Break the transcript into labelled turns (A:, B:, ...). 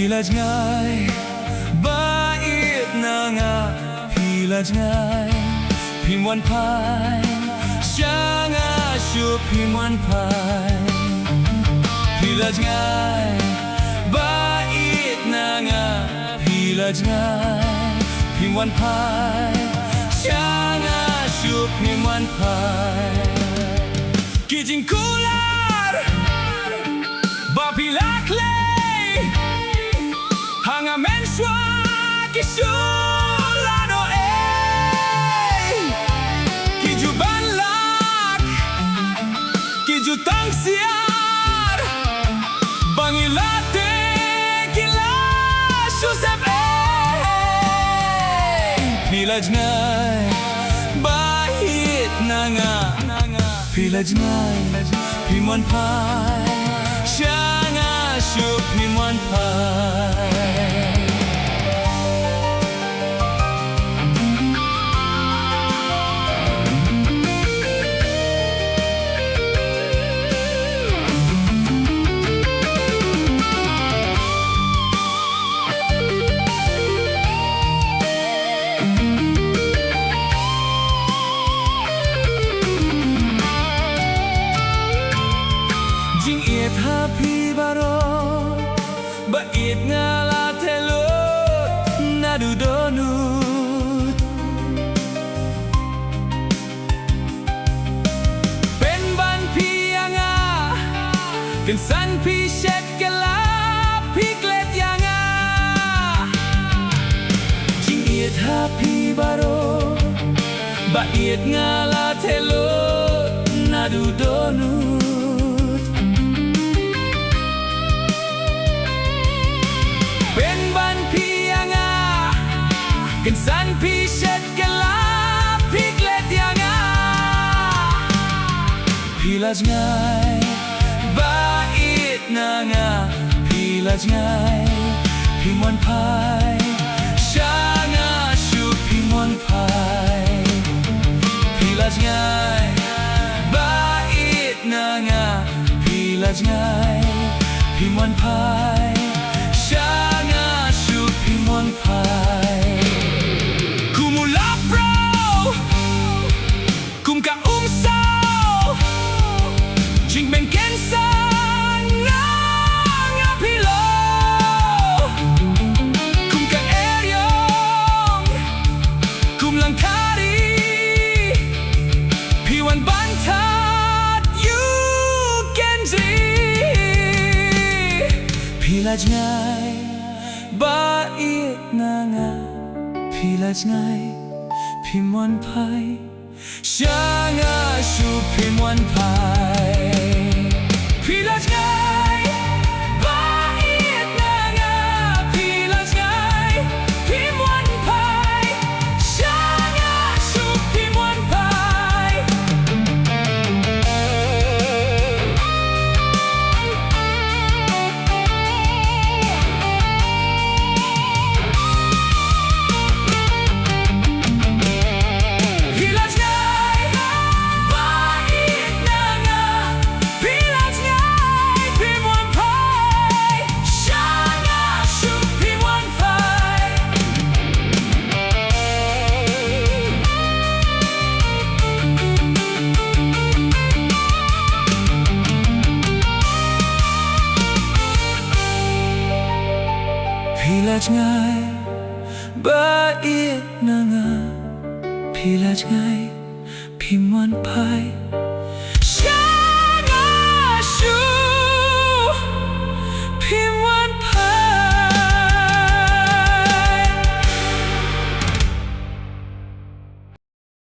A: Phi la jngai Baieid Phi la jngai Phim wan phai Shanga shu phim wan phai Phi la jngai Baieid Phi la jngai Phim wan phai Shanga shu phim wan phai Kijing kular Ba phi la clay Hanga mensua Kisulano Kiju banlak Kiju tangsiar Bangilate Kila susep Phi la jngai Baieid Phi la jngai Phim wan phai Shanga shu phim wan phai Tha phi baro Baieid ngala telot Nadu donut Pen ban phi anga Kensan phi shet kala Piklet yanga Jing tha phi baro Baieid ngala telot Nadu donut Kensan phi shet kala Piklet yanga Phi la jngai Baieid Phi la jngai Phim wan phai Shanga shu phim wan phai Phi la jngai Baieid Phi la jngai Phim wan phai Shanga shu phim wan phai Jing ben kensan nga pilo Kum ka eryong Kum lang kari Piwan bantat you genji Phi la jngai Baieid Phi la jngai Phim wan phai Shanga shu phim wan phai Phi la jngai Baieid Phi la jngai Phim wan phai Shanga shu phim wan phai Phi la jngai Baieid Phi la jngai Phim wan phai Shanga shu phim wan phai Phi la jngai Baieid Phi la jngai Phim wan phai